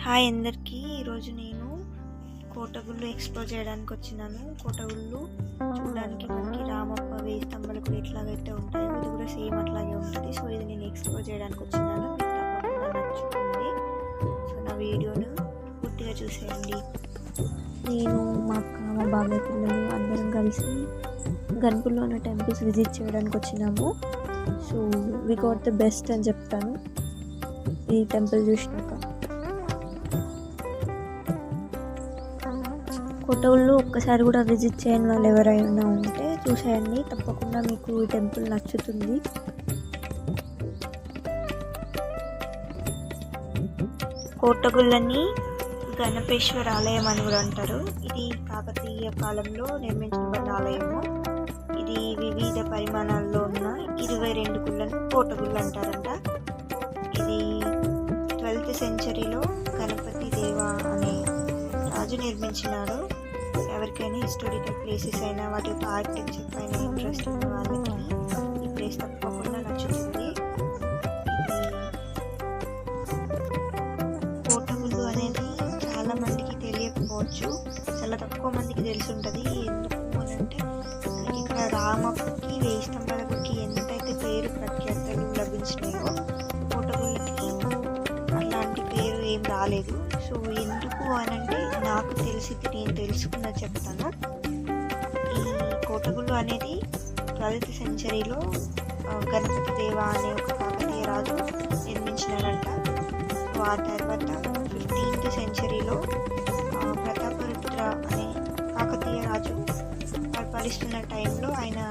Hi అందరికీ. ఈరోజు నేను కోటగుళ్ళు ఎక్స్ప్లోర్ చేయడానికి వచ్చినాను. కోటగుళ్ళు చూడడానికి మనకి రామప్ప వేయి స్తంభాలు కూడా ఎట్లాగైతే ఉంటాయో ఇది కూడా సేమ్ అట్లాగే ఉంటుంది. సో ఇది నేను ఎక్స్ప్లోర్ చేయడానికి వచ్చినాను. మీకు తప్పకుండా నచ్చుతుంది. సో నా వీడియోను పూర్తిగా చూసేయండి. నేను మా అక్క మా బాబాయ్ పిల్లలు అందరం కలిసి గన్పూర్లో ఉన్న టెంపుల్స్ విజిట్ చేయడానికి వచ్చినాము. So we got the best అని చెప్తాను ఈ టెంపుల్ చూసినాక. కోటగుళ్ళు ఒక్కసారి కూడా విజిట్ చేయని వాళ్ళు ఎవరైనా ఉంటే చూసేయండి, తప్పకుండా మీకు ఈ టెంపుల్ నచ్చుతుంది. కోటగుళ్ళని గణపేశ్వర ఆలయం అని కూడా అంటారు. ఇది కాకతీయ కాలంలో నిర్మించబడిన ఆలయము. ఇది వివిధ పరిమాణాల్లో ఉన్న 22 గుళ్ళను కోటగుళ్ళు అంటారంట. ఇది 12th సెంచరీలో గణపతి దేవ అనే రాజు నిర్మించినాడు. ఎవరికైనా హిస్టారికల్ ప్లేసెస్ అయినా వాటి యొక్క ఆర్కిటెక్చర్ పైన ఇంట్రెస్ట్ ఉన్న వాళ్ళకి ఈ ప్లేస్ తప్పకుండా నచ్చుతుంది. కోటగుళ్ళు అనేది చాలా మందికి తెలియకపోవచ్చు, చాలా తక్కువ మందికి తెలిసి ఉంటుంది. ఎందుకు అని అంటే మనకి ఇక్కడ రామప్పకి వేయి స్తంభాలకి ఎంతైతే పేరు ప్రఖ్యాతలు లభించినాయో కోటగుళ్ళకి అలాంటి పేరు ఏం రాలేదు. సో ఎందుకు అని అంటే నాకు తెలిసి నేను తెలుసుకున్న చెప్తాను. ఈ కోటగుళ్ళు అనేది 12th సెంచరీలో గణపతి దేవ అనే ఒక కాకతీయ రాజు నిర్మించినారంట. సో ఆ తర్వాత 15th సెంచరీలో ప్రతాపరుద్ర అనే కాకతీయ రాజు పరిపాలిస్తున్న టైంలో ఆయన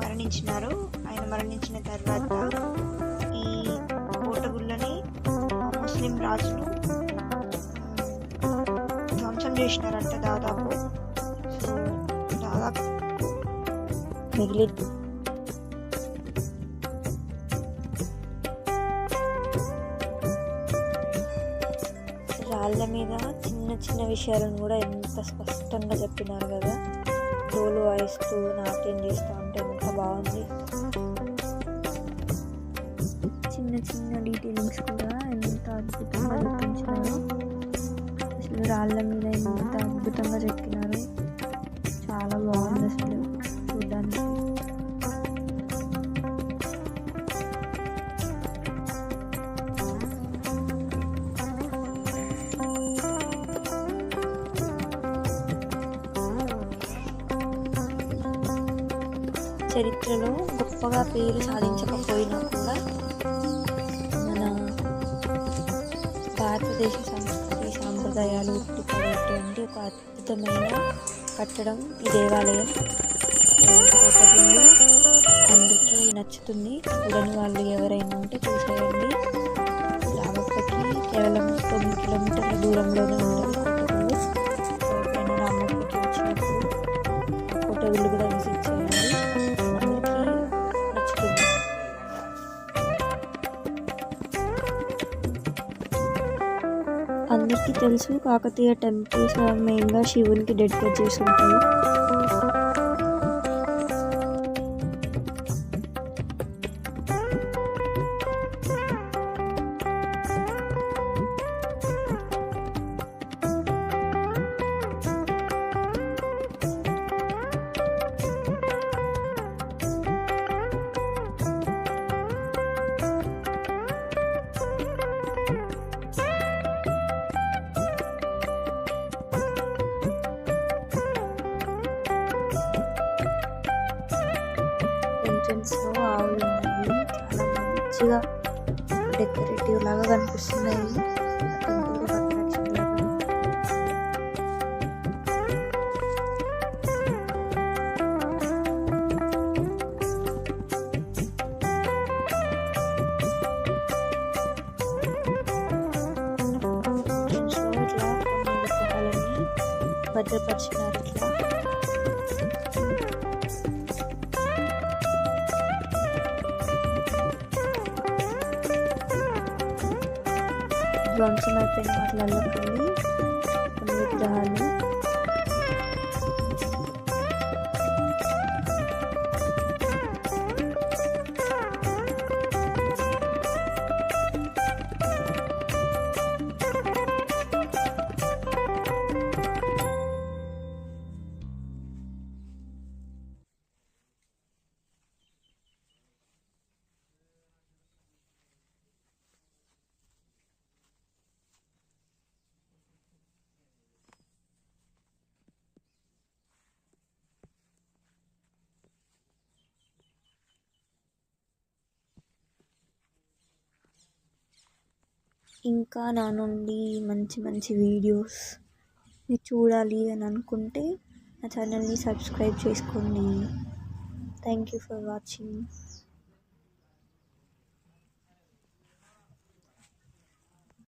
మరణించినారు. ఆయన మరణించిన తర్వాత ఈ కోటగుళ్ళని ముస్లిం రాజులు ధ్వంసం చేసినారంట. దాదాపు మిగిలి రాళ్ళ మీద చిన్న చిన్న విషయాలను కూడా ఎంత స్పష్టంగా చెప్పినారు కదా. డోలు వాయిస్తూ నాట్యం చేస్తూ ఉంటే ఎంత బాగుంది. చిన్న చిన్న డీటెయిలింగ్స్ కూడా ఎంత అద్భుతంగా చూపించినారు. అసలు రాళ్ళ మీద ఎంత అద్భుతంగా చెక్కినారు. చాలా బాగుంది అసలు చూడడానికి. చరిత్రలో గొప్పగా పేరు సాధించకపోయినా కూడా మన భారతదేశ సంస్కృతి సాంప్రదాయాలు ఉట్టిపడేటువంటి ఒక అద్భుతమైన కట్టడం ఈ దేవాలయం. కోటగుళ్ళు అందరికీ నచ్చుతుంది. చూడని వాళ్ళు ఎవరైనా ఉంటే చూసేయండి. రామప్పకి కేవలం 9 కిలోమీటర్ల దూరంలోనే ఉంటుంది కోటగుళ్ళు. ఎవరైనా రామప్పకి వచ్చినప్పుడు కోటగుళ్ళు కూడా విజిట్ చేయండి. అందరికీ తెలుసు కాకతీయ టెంపుల్స్ మెయిన్గా శివునికి డెడికేట్ చేసి ఉంటాయి. ఎంట్రన్స్లో ఆవులు ఉన్నాయి. చాలా మంచిగా డెకరేటివ్ లాగా కనిపిస్తున్నాయి. ఇట్లా కొన్ని విగ్రహాలన్నీ భద్రపరిచినారు. ఇట్లా ధ్వంసం అయిపోయిన వాటిలలోకి వెళ్ళి కొన్ని విగ్రహాలు ఇంకా నా నుండి మంచి మంచి వీడియోస్ మీరు చూడాలి అని అనుకుంటే నా ఛానల్ని సబ్స్క్రైబ్ చేసుకోండి. Thank you for watching.